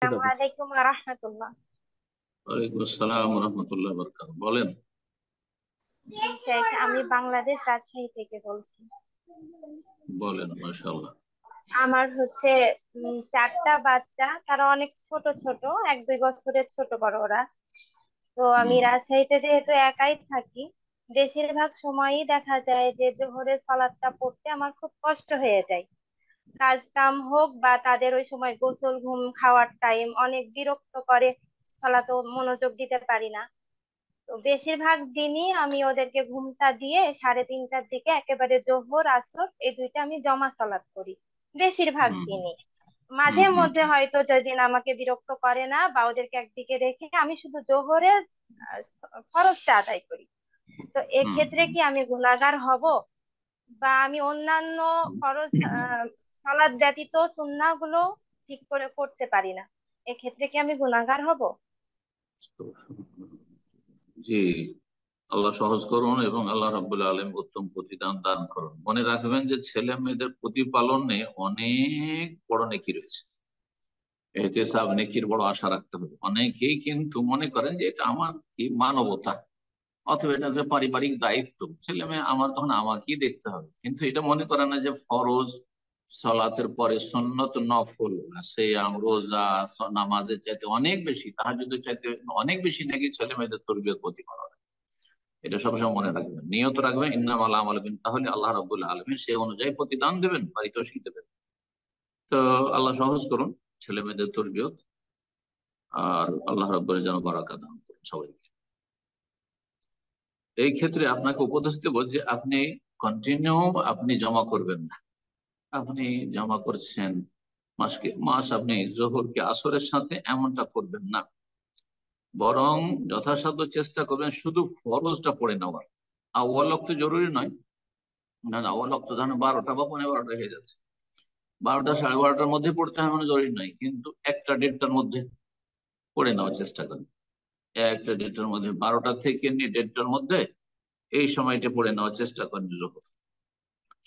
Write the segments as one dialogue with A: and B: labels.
A: পরিচিত
B: আসসালামু
A: আপনি?
B: আলাইকুম ওয়া রাহমাতুল্লাহ।
A: ওয়ালাইকুম আসসালাম রহমতুল্লাহ বরকাত। বলেন।
B: জি শেখ, আমি বাংলাদেশ রাজশাহী থেকে বলছি।
A: বলেন, মাশাআল্লাহ।
B: আমার হচ্ছে চারটা বাচ্চা, তারা অনেক ছোট ছোট, 1-2 বছরের ছোট বড় ওরা। তো আমি
A: হুম।
B: রাজশাহীতে যেহেতু একাই থাকি, বেশিরভাগ সময়ই দেখা যায় যে জোহরের সালাদটা পড়তে আমার খুব কষ্ট হয়ে যায়। কাজ কাম হোক বা তাদের ওই সময় গোসল ঘুম খাওয়ার টাইম অনেক বিরক্ত করে, সালাতে মনোযোগ দিতে পারি না। তো বেশিরভাগ দিনই আমি ওদেরকে ঘুমটা দিয়ে 3:30টার দিকে একেবারে জোহর আসর এই দুইটা আমি জমা সালাত করি বেশিরভাগ
A: হুম।
B: দিনই।
A: হুম।
B: মাঝে
A: হুম।
B: মধ্যে হয়তো যেদিন আমাকে বিরক্ত করে না বা ওদেরকে একদিকে রেখে আমি শুধু জোহরের আহ, ফরজটা আদায় করি। তো
A: হুম।
B: এক্ষেত্রে
A: হুম।
B: কি আমি গুনাহগার হব, বা আমি অন্যান্য ফরজ সালাত ব্যতীত সুন্নাহ গুলো ঠিক করে করতে পারি না, এক্ষেত্রে কি আমি গুনাহগার হব?
A: জি, আল্লাহ সহজ করুন এবং আল্লাহ রাব্বুল আলামিন উত্তম প্রতিদান দান করুন। মনে রাখবেন যে ছেলে মেয়েদের প্রতিপালনে অনেক বড় নেকি রয়েছে। এতে সব নেকির বড় আশা রাখতে হবে। অনেকেই কিন্তু মনে করেন যে এটা আমার কি মানবতা, অথবা এটা যে পারিবারিক দায়িত্ব, ছেলে মেয়ে আমার, তখন আমাকেই দেখতে হবে। কিন্তু এটা মনে করে না যে ফরজ সালাতের পরে সুন্নত নফল সিয়াম রোজা নামাজের চাইতে অনেক বেশি, তাহাজ্জুদের চাইতে অনেক বেশি নাকি ছেলে মেয়েদের তরবিয়ত প্রতিপালন। এটা সবসময় মনে রাখবেন, নিয়ত রাখবেন ইন্নামাল আমাল বিন, তাহলে আল্লাহ রাব্বুল আলামিন সে অনুযায়ী প্রতিদান দেবেন, পারিতোষিক দেবেন। তো আল্লাহ সহজ করুন ছেলে মেয়েদের তরবিয়ত, আর আল্লাহ রাব্বুল যেন বারাকা দান করুন সবাইকে। এই ক্ষেত্রে আপনাকে উপদেশ দেবো যে আপনি কন্টিনিউ আপনি জমা করবেন না। আপনি জমা করছেন মাসকে মাস, আপনি জোহরকে আসরের সাথে এমনটা করবেন না। বরং যথাসাধ্য চেষ্টা করবেন শুধু ফরজটা পড়ে নেওয়ার। আউয়াল ওয়াক্ত জরুরি নয়, না না, আউয়াল ওয়াক্ত ধরেন 12টা বা 12:15 হয়ে যাচ্ছে, 12টা 12:30টার মধ্যে পড়তে হবে মানে জরুরি নয়, কিন্তু 1টা 1:30টার মধ্যে পড়ে নেওয়ার চেষ্টা করেন। 1টা 1:30টার মধ্যে, 12টা থেকে নিয়ে 1:30টার মধ্যে এই সময়টা পড়ে নেওয়ার চেষ্টা করেন জোহর,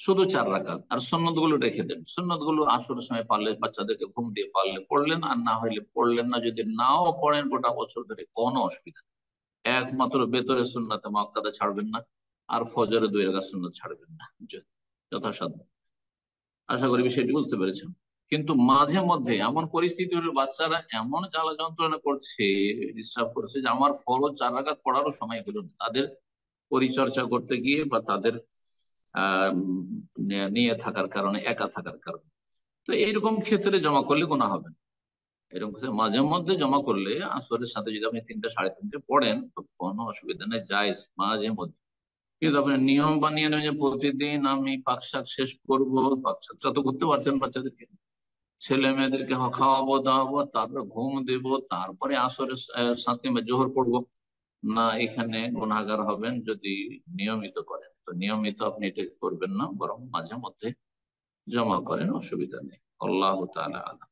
A: শুধু 4 রাকাত। আর সন্ন্যত গুলো রেখে দেন, সন্ন্যত গুলো আসরের সময় পারলে বাচ্চাদেরকে ঘুম দিয়ে পারলে পড়লেন, আর না হইলে পড়লেন না। যদি নাও পড়েন গোটা বছর ধরে কোনো অসুবিধা নেই। একমাত্র বেতরে সুন্নাতে মুআক্কাদা ছাড়বেন না, আর ফজরে 2 রাকাত সুন্নাত ছাড়বেন না, যথাসাধ্য। আশা করি বিষয়টি বুঝতে পেরেছেন। কিন্তু মাঝে মধ্যে এমন পরিস্থিতি হলে বাচ্চারা এমন জ্বালা যন্ত্রণা করছে, ডিস্টার্ব করছে, যে আমার ফরজ 4 রাকাত পড়ারও সময় হলো না, তাদের পরিচর্যা করতে গিয়ে বা তাদের আহ নিয়ে থাকার কারণে, একা থাকার কারণে। তো এইরকম ক্ষেত্রে জমা করলে গোনা হবে না। এরকম ক্ষেত্রে মাঝে মধ্যে জমা করলে, আসরের সাথে যদি আপনি 3টা 3:30 পড়েন তো কোনো অসুবিধা নেই, জায়েজ মাঝে মধ্যে। কিন্তু আপনি নিয়ম বানিয়ে নেন যে প্রতিদিন আমি পাক শাক শেষ করবো, পাক শাকটা তো করতে পারছেন, বাচ্চাদেরকে ছেলে মেয়েদেরকে খাওয়াবো দাওয়াবো, তারপরে ঘুম দেব, তারপরে আসরের সাথে জোহর পড়বো না, এখানে গুনাহগার হবেন যদি নিয়মিত করেন। তো নিয়মিত আপনি এটা করবেন না, বরং মাঝে মধ্যে জমা করেন, অসুবিধা নেই। আল্লাহ তাআলা আলাম।